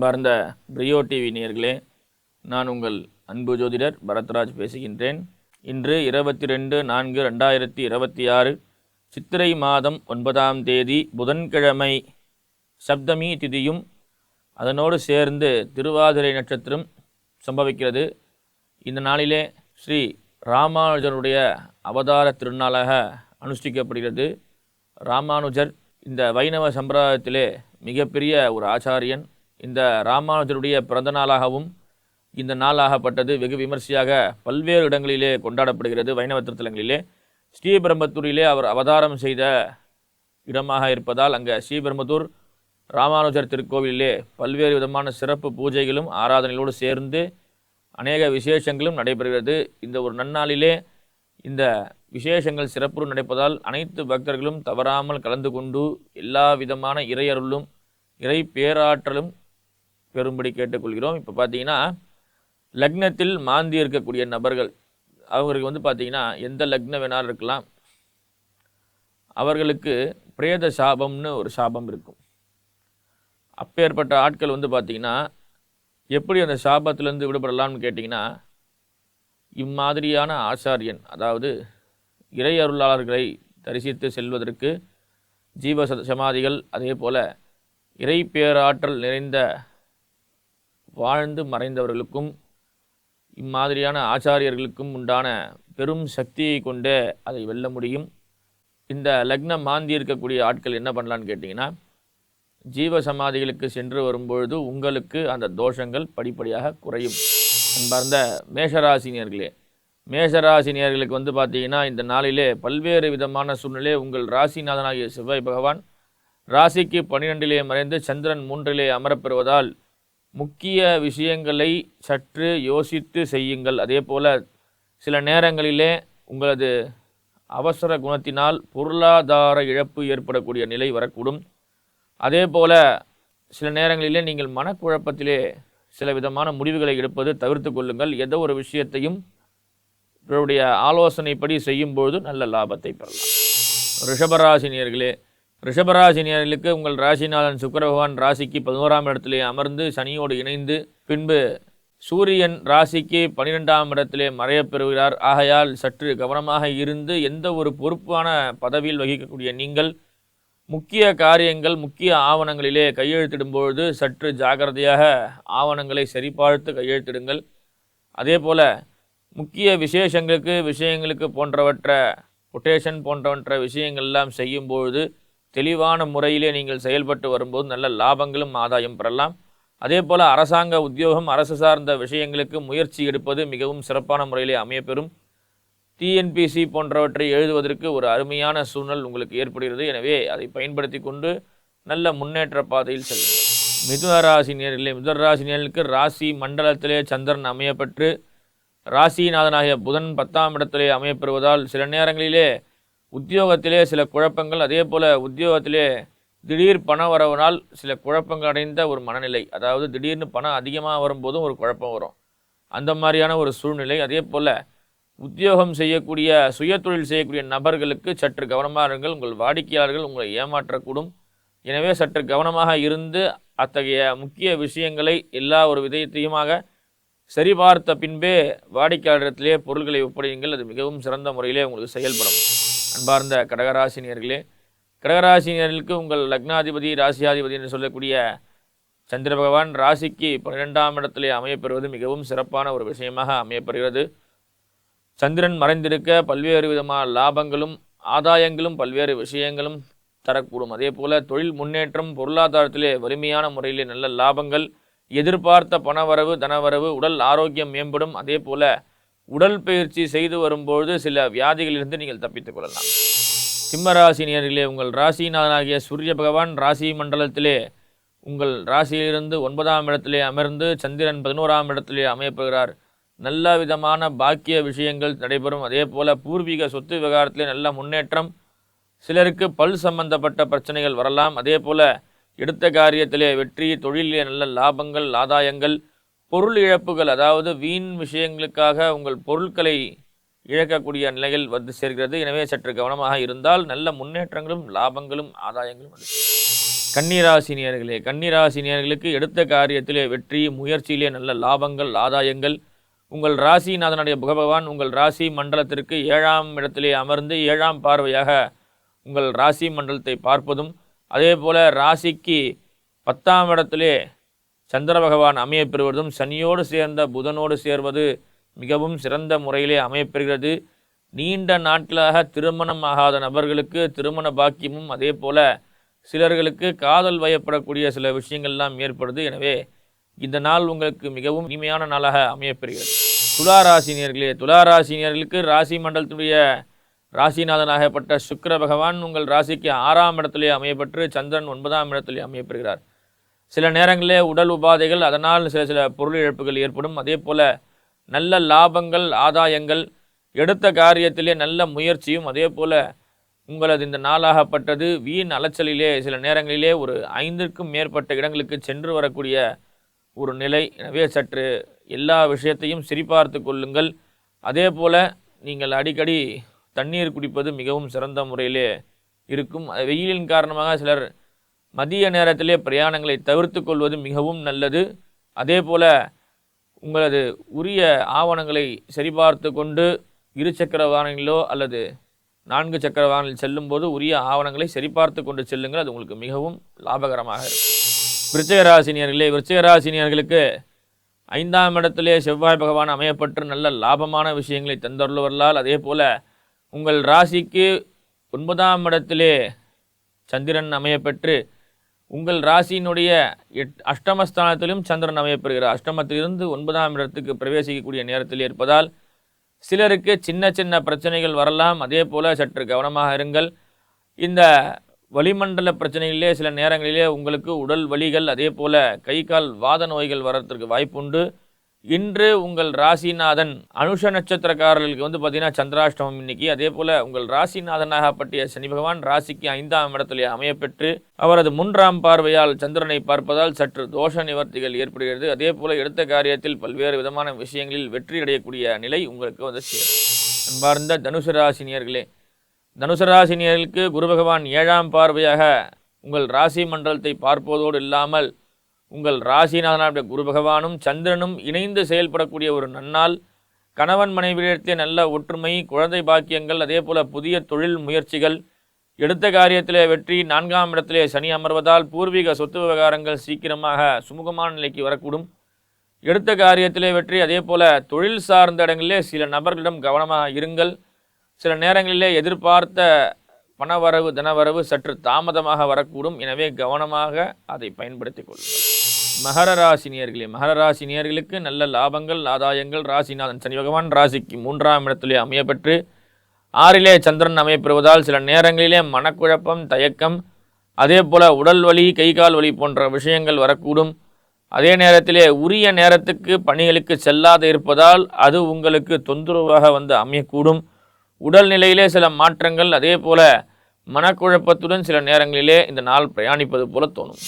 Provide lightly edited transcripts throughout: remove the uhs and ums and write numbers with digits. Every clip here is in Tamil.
அன்பார்ந்த பிரியோ டிவி நேயர்களே, நான் உங்கள் அன்பு ஜோதிடர் பரத்ராஜ் பேசுகின்றேன். இன்று 22/4/2026 சித்திரை மாதம் 9ஆம் தேதி புதன்கிழமை, சப்தமி திதியும் அதனோடு சேர்ந்து திருவாதிரை நட்சத்திரம் சம்பவிக்கிறது. இந்த நாளிலே ஸ்ரீ ராமானுஜருடைய அவதார திருநாளாக அனுஷ்டிக்கப்படுகிறது. ராமானுஜர் இந்த வைணவ சம்பிரதாயத்திலே மிகப்பெரிய ஒரு ஆச்சாரியன். இந்த ராமானுஜருடைய பிறந்த நாளாகவும் இந்த நாளாகப்பட்டது வெகு விமர்சையாக பல்வேறு இடங்களிலே கொண்டாடப்படுகிறது. வைணவ திருத்தலங்களிலே ஸ்ரீபெரும்புத்தூரிலே அவர் அவதாரம் செய்த இடமாக இருப்பதால் அங்கே ஸ்ரீபெரும்புத்தூர் ராமானுஜர் திருக்கோவிலிலே பல்வேறு விதமான சிறப்பு பூஜைகளும் ஆராதனைகளோடு சேர்ந்து அநேக விசேஷங்களும் நடைபெறுகிறது. இந்த ஒரு நன்னாளிலே இந்த விசேஷங்கள் சிறப்பு நடப்பதால் அனைத்து பக்தர்களும் தவறாமல் கலந்து கொண்டு எல்லா விதமான இறையருளும் இறை பேராற்றலும் பெறும்படி கேட்டுக்கொள்கிறோம். இப்போ பார்த்தீங்கன்னா லக்னத்தில் மாந்தி இருக்கக்கூடிய நபர்கள், அவங்களுக்கு பார்த்தீங்கன்னா எந்த லக்னம் வேணாலும் இருக்கலாம், அவர்களுக்கு பிரேத சாபம்னு ஒரு சாபம் இருக்கும். அப்பேற்பட்ட ஆட்கள் பார்த்தீங்கன்னா எப்படி அந்த சாபத்திலேருந்து விடுபடலாம்னு கேட்டிங்கன்னா, இம்மாதிரியான ஆச்சாரியன், அதாவது இறை அருளாளர்களை தரிசித்து செல்வதற்கு ஜீவ சமாதிகள், அதே போல் இறை பேராற்றல் நிறைந்த வாழ்ந்து மறைந்தவர்களுக்கும் இம்மாதிரியான ஆச்சாரியர்களுக்கும் உண்டான பெரும் சக்தியை கொண்டே அதை வெல்ல முடியும். இந்த லக்னம் மாந்தி இருக்கக்கூடிய ஆட்கள் என்ன பண்ணலான்னு கேட்டிங்கன்னா, ஜீவ சமாதிகளுக்கு சென்று வரும்பொழுது உங்களுக்கு அந்த தோஷங்கள் படிப்படியாக குறையும். அன்பார்ந்த மேஷராசினியர்களே, மேஷராசினியர்களுக்கு பார்த்தீங்கன்னா இந்த நாளிலே பல்வேறு விதமான சூழ்நிலை. உங்கள் ராசிநாதனாகிய செவ்வாய் பகவான் ராசிக்கு 12லே மறைந்து சந்திரன் 3லே அமரப்பெறுவதால் முக்கிய விஷயங்களை சற்று யோசித்து செய்யுங்கள். அதே போல் சில நேரங்களிலே உங்களது அவசர குணத்தினால் பொருளாதார இழப்பு ஏற்படக்கூடிய நிலை வரக்கூடும். அதே போல் சில நேரங்களிலே நீங்கள் மனக்குழப்பத்திலே சில விதமான முடிவுகளை எடுப்பது தவிர்த்து கொள்ளுங்கள். ஏதோ ஒரு விஷயத்தையும் இவருடைய ஆலோசனைப்படி செய்யும்போது நல்ல லாபத்தை பெறலாம். ரிஷபராசினியர்களே, ரிஷபராசினியர்களுக்கு உங்கள் ராசிநாதன் சுக்கிர பகவான் ராசிக்கு 11ஆம் இடத்திலே அமர்ந்து சனியோடு இணைந்து பின்பு சூரியன் ராசிக்கு 12ஆம் இடத்திலே மறையப் பெறுகிறார். ஆகையால் சற்று கவனமாக இருந்து எந்த ஒரு பொறுப்பான பதவியில் வகிக்கக்கூடிய நீங்கள் முக்கிய காரியங்கள், முக்கிய ஆவணங்களிலே கையெழுத்திடும்பொழுது சற்று ஜாக்கிரதையாக ஆவணங்களை சரிபார்த்து கையெழுத்திடுங்கள். அதே போல் முக்கிய விஷயங்களுக்கு போன்றவற்றை கொட்டேஷன் போன்றவற்ற விஷயங்கள்லாம் செய்யும்பொழுது தெளிவான முறையிலே நீங்கள் செயல்பட்டு வரும்போது நல்ல லாபங்களும் ஆதாயம் பெறலாம். அதே போல் அரசாங்க உத்தியோகம், அரசு சார்ந்த விஷயங்களுக்கு முயற்சி எடுப்பது மிகவும் சிறப்பான முறையிலே அமையப்பெறும். டிஎன்பிசி போன்றவற்றை எழுதுவதற்கு ஒரு அருமையான சூழ்நிலை உங்களுக்கு ஏற்படுகிறது. எனவே அதை பயன்படுத்தி கொண்டு நல்ல முன்னேற்ற பாதையில் செல்லுங்கள். மிதுனராசினியர்களே, மிதுனராசினியர்களுக்கு ராசி மண்டலத்திலே சந்திரன் அமையப்பெற்று ராசிநாதனாகிய புதன் 10ஆம் இடத்திலே அமையப்பெறுவதால் சில நேரங்களிலே உத்தியோகத்திலே சில குழப்பங்கள், அதே போல் உத்தியோகத்திலே திடீர் பண வரவனால் சில குழப்பங்கள் அடைந்த ஒரு மனநிலை, அதாவது திடீர்னு பணம் அதிகமாக வரும்போதும் ஒரு குழப்பம் வரும், அந்த மாதிரியான ஒரு சூழ்நிலை. அதே போல் உத்தியோகம் செய்யக்கூடிய சுயதொழில் செய்யக்கூடிய நபர்களுக்கு சற்று கவனமாக இருங்கள். உங்கள் வாடிக்கையாளர்கள் உங்களை ஏமாற்றக்கூடும். எனவே சற்று கவனமாக இருந்து அத்தகைய முக்கிய விஷயங்களை எல்லா ஒரு விதத்தையுமாக சரிபார்த்த பின்பே வாடிக்கையாளரிடத்திலே பொருள்களை ஒப்படையுங்கள். அது மிகவும் சிறந்த முறையிலே உங்களுக்கு செயல்படும். அன்பார்ந்த கடகராசினியர்களே, கடகராசினியர்களுக்கு உங்கள் லக்னாதிபதி ராசியாதிபதி என்று சொல்லக்கூடிய சந்திர பகவான் ராசிக்கு 12ஆம் இடத்திலே அமையப்பெறுவது மிகவும் சிறப்பான ஒரு விஷயமாக அமையப்படுகிறது. சந்திரன் மறைந்திருக்க பல்வேறு விதமான லாபங்களும் ஆதாயங்களும் பல்வேறு விஷயங்களும் தரக்கூடும். அதே போல் தொழில் முன்னேற்றம், பொருளாதாரத்திலே வலிமையான முறையிலே நல்ல லாபங்கள், எதிர்பார்த்த பணவரவு, தனவரவு, உடல் ஆரோக்கியம் மேம்படும். அதே போல் உடல் பயிற்சி செய்து வரும்போது சில வியாதிகளிலிருந்து நீங்கள் தப்பித்துக் கொள்ளலாம். சிம்மராசினியர்களே, உங்கள் ராசிநாதனாகிய சூரிய பகவான் ராசி மண்டலத்திலே உங்கள் ராசியிலிருந்து 9ஆம் இடத்திலே அமர்ந்து சந்திரன் 11ஆம் இடத்திலே அமையப்படுகிறார். நல்ல விதமான பாக்கிய விஷயங்கள் நடைபெறும். அதே போல் பூர்வீக சொத்து விவகாரத்திலே நல்ல முன்னேற்றம், சிலருக்கு பல் சம்பந்தப்பட்ட பிரச்சனைகள் வரலாம். அதே போல் எடுத்த காரியத்திலே வெற்றி, தொழிலே நல்ல லாபங்கள், ஆதாயங்கள், பொருள் இழப்புகள், அதாவது வீண் விஷயங்களுக்காக உங்கள் பொருட்களை இழக்கக்கூடிய நிலைகள் வந்து சேர்கிறது. எனவே சற்று கவனமாக இருந்தால் நல்ல முன்னேற்றங்களும் லாபங்களும் ஆதாயங்களும் கன்னிராசினியர்களே, கன்னிராசினியர்களுக்கு எடுத்த காரியத்திலே வெற்றி, முயற்சியிலே நல்ல லாபங்கள், ஆதாயங்கள். உங்கள் ராசிநாதனுடைய பகவான் உங்கள் ராசி மண்டலத்திற்கு 7ஆம் இடத்திலே அமர்ந்து 7ஆம் பார்வையாக உங்கள் ராசி மண்டலத்தை பார்ப்பதும், அதே போல ராசிக்கு 10ஆம் இடத்திலே சந்திர பகவான் அமையப்பெறுவதும், சனியோடு சேர்ந்த புதனோடு சேர்வது மிகவும் சிறந்த முறையிலே அமையப்பெறுகிறது. நீண்ட நாட்களாக திருமணம் ஆகாத நபர்களுக்கு திருமண பாக்கியமும், அதே போல சிலர்களுக்கு காதல் வயப்படக்கூடிய சில விஷயங்கள்லாம் ஏற்படுது. எனவே இந்த நாள் உங்களுக்கு மிகவும் இனிமையான நாளாக அமையப்பெறுகிறது. துளாராசினியர்களே, துளாராசினியர்களுக்கு ராசி மண்டலத்துடைய ராசிநாதனாகப்பட்ட சுக்கிர பகவான் உங்கள் ராசிக்கு 6ஆம் இடத்திலே அமையப்பெற்று சந்திரன் 9ஆம் இடத்திலே அமையப்பெறுகிறார். சில நேரங்களிலே உடல் உபாதைகள், அதனால் சில பொருள் இழப்புகள் ஏற்படும். அதே போல நல்ல லாபங்கள், ஆதாயங்கள், எடுத்த காரியத்திலே நல்ல முயற்சியும், அதே போல உங்களது இந்த நாளாகப்பட்டது வீண் அலைச்சலிலே சில நேரங்களிலே ஒரு 5க்கும் மேற்பட்ட இடங்களுக்கு சென்று வரக்கூடிய ஒரு நிலை. எனவே சற்று எல்லா விஷயத்தையும் சரிபார்த்து கொள்ளுங்கள். அதே போல் நீங்கள் அடிக்கடி தண்ணீர் குடிப்பது மிகவும் சிறந்த முறையிலே இருக்கும். வெயிலின் காரணமாக சிலர் மதிய நேரத்திலே பிரயாணங்களை தவிர்த்து கொள்வது மிகவும் நல்லது. அதே போல் உங்களது உரிய ஆவணங்களை சரிபார்த்து கொண்டு 2 சக்கர வாகனங்களிலோ அல்லது 4 சக்கர வாகனங்களில் செல்லும்போது உரிய ஆவணங்களை சரிபார்த்து கொண்டு செல்லுங்கள். அது உங்களுக்கு மிகவும் லாபகரமாக இருக்கும். விருச்சிகராசினியர்களே, விருச்சிகராசினியர்களுக்கு 5ஆம் இடத்திலே செவ்வாய் பகவான் அமையப்பட்டு நல்ல லாபமான விஷயங்களை தந்தருள்வர்களால், அதே போல் உங்கள் ராசிக்கு 9ஆம் இடத்திலே சந்திரன் அமையப்பெற்று உங்கள் ராசியினுடைய அஷ்டமஸ்தானத்திலும் சந்திரன் அமையப்பெறுகிறார். அஷ்டமத்திலிருந்து 9ஆம் இடத்துக்கு பிரவேசிக்கக்கூடிய நேரத்தில் இருப்பதால் சிலருக்கு சின்ன சின்ன பிரச்சனைகள் வரலாம். அதே போல் சற்று கவனமாக இருங்கள். இந்த வளிமண்டல பிரச்சனைகளிலே சில நேரங்களிலே உங்களுக்கு உடல் வலிகள், அதே போல் கை கால் வாத நோய்கள் வர்றதுக்கு வாய்ப்புண்டு. இன்று உங்கள் ராசிநாதன் அனுஷ நட்சத்திரக்காரர்களுக்கு பார்த்திங்கன்னா சந்திராஷ்டமம் இன்னைக்கு. அதே போல் உங்கள் ராசிநாதனாகப்பட்ட சனி பகவான் ராசிக்கு 5ஆம் இடத்திலே அமையப்பெற்று அவரது 3ஆம் பார்வையால் சந்திரனை பார்ப்பதால் சற்று தோஷ நிவர்த்திகள் ஏற்படுகிறது. அதே போல் எடுத்த காரியத்தில் பல்வேறு விதமான விஷயங்களில் வெற்றி அடையக்கூடிய நிலை உங்களுக்கு சேரும். அன்பார்ந்த தனுசு ராசினியர்களே, தனுசு ராசினியர்களுக்கு குரு பகவான் 7ஆம் பார்வையாக உங்கள் ராசி மண்டலத்தை பார்ப்பதோடு இல்லாமல் உங்கள் ராசிநாதனான குரு பகவானும் சந்திரனும் இணைந்து செயல்படக்கூடிய ஒரு நன்னாள். கணவன் மனைவியிடத்தே நல்ல ஒற்றுமை, குழந்தை பாக்கியங்கள், அதே போல் புதிய தொழில் முயற்சிகள், எடுத்த காரியத்திலே வெற்றி. 4ஆம் இடத்திலே சனி அமர்வதால் பூர்வீக சொத்து விவகாரங்கள் சீக்கிரமாக சுமூகமான நிலைக்கு வரக்கூடும். எடுத்த காரியத்திலே வெற்றி. அதே போல் தொழில் சார்ந்த இடங்களிலே சில நபர்களிடம் கவனமாக இருங்கள். சில நேரங்களிலே எதிர்பார்த்த பணவரவு, தனவரவு சற்று தாமதமாக வரக்கூடும். எனவே கவனமாக அதை பயன்படுத்திக் கொள்ளுங்கள். மகர ராசினியர்களே, மகர ராசினியர்களுக்கு நல்ல லாபங்கள், ஆதாயங்கள். ராசிநாதன் சனி பகவான் ராசிக்கு 3ஆம் இடத்திலே அமையப்பெற்று 6லே சந்திரன் அமையப்பெறுவதால் சில நேரங்களிலே மனக்குழப்பம், தயக்கம், அதே போல் உடல் வலி, கை கால் வலி போன்ற விஷயங்கள் வரக்கூடும். அதே நேரத்திலே உரிய நேரத்துக்கு பணிகளுக்கு செல்லாது இருப்பதால் அது உங்களுக்கு தொந்தரவாக அமையக்கூடும். உடல்நிலையிலே சில மாற்றங்கள், அதே போல் மனக்குழப்பத்துடன் சில நேரங்களிலே இந்த நாள் பிரயாணிப்பது போல தோணும்.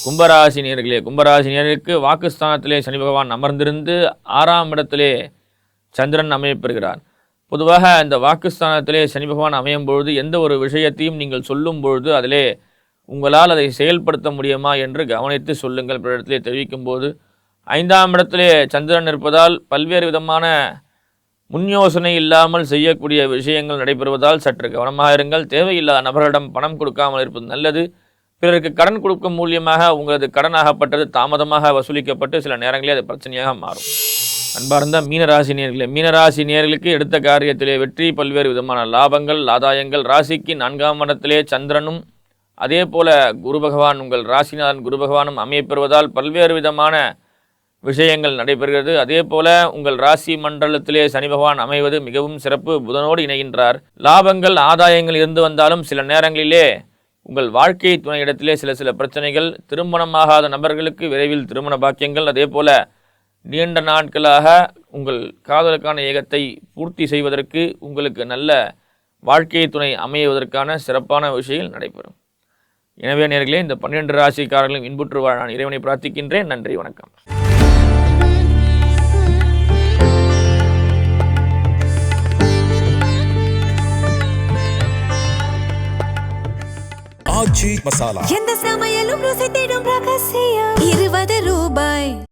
கும்பராசினியர்களே, கும்பராசினியர்களுக்கு வாக்குஸ்தானத்திலே சனி பகவான் அமர்ந்திருந்து 6ஆம் இடத்திலே சந்திரன் அமையப்பெறுகிறார். பொதுவாக இந்த வாக்குஸ்தானத்திலே சனி பகவான் அமையும் பொழுது எந்த ஒரு விஷயத்தையும் நீங்கள் சொல்லும் பொழுது அதிலே உங்களால் அதை செயல்படுத்த முடியுமா என்று கவனித்து சொல்லுங்கள். பிறரிடத்திலே தெரிவிக்கும் போது 5ஆம் இடத்திலே சந்திரன் இருப்பதால் பல்வேறு விதமான முன் யோசனை இல்லாமல் செய்யக்கூடிய விஷயங்கள் நடைபெறுவதால் சற்று கவனமாக இருங்கள். தேவையில்லாத நபர்களிடம் பணம் கொடுக்காமல் இருப்பது நல்லது. பிறருக்கு கடன் கொடுக்கும் மூலியமாக உங்களது கடனாகப்பட்டது தாமதமாக வசூலிக்கப்பட்டு சில நேரங்களில் அது பிரச்சனையாக மாறும். அன்பார்ந்த மீனராசினியர்களே, மீனராசினியர்களுக்கு எடுத்த காரியத்திலே வெற்றி, பல்வேறு விதமான லாபங்கள், ஆதாயங்கள். ராசிக்கு 4ஆம் இடத்திலே சந்திரனும் அதே போல குரு பகவான் உங்கள் ராசிநாதன் குரு பகவானும் அமையப்பெறுவதால் பல்வேறு விதமான விஷயங்கள் நடைபெறுகிறது. அதே போல உங்கள் ராசி மண்டலத்திலே சனி பகவான் அமைவது மிகவும் சிறப்பு. புதனோடு இணைகின்றார். லாபங்கள், ஆதாயங்கள் இருந்து வந்தாலும் சில நேரங்களிலே உங்கள் வாழ்க்கை துணையிடத்திலே சில பிரச்சனைகள். திருமணமாகாத நபர்களுக்கு விரைவில் திருமண பாக்கியங்கள். அதே போல நீண்ட நாட்களாக உங்கள் காதலுக்கான ஏகத்தை பூர்த்தி செய்வதற்கு உங்களுக்கு நல்ல வாழ்க்கை துணை அமைவதற்கான சிறப்பான விஷயங்கள் நடைபெறும். எனவே நேயர்களே, இந்த 12 ராசிக்காரர்களும் இன்புற்று வாழ நான் இறைவனை பிரார்த்திக்கின்றேன். நன்றி, வணக்கம். ஆச்சி மசாலா. எந்த சமையலும் ருசி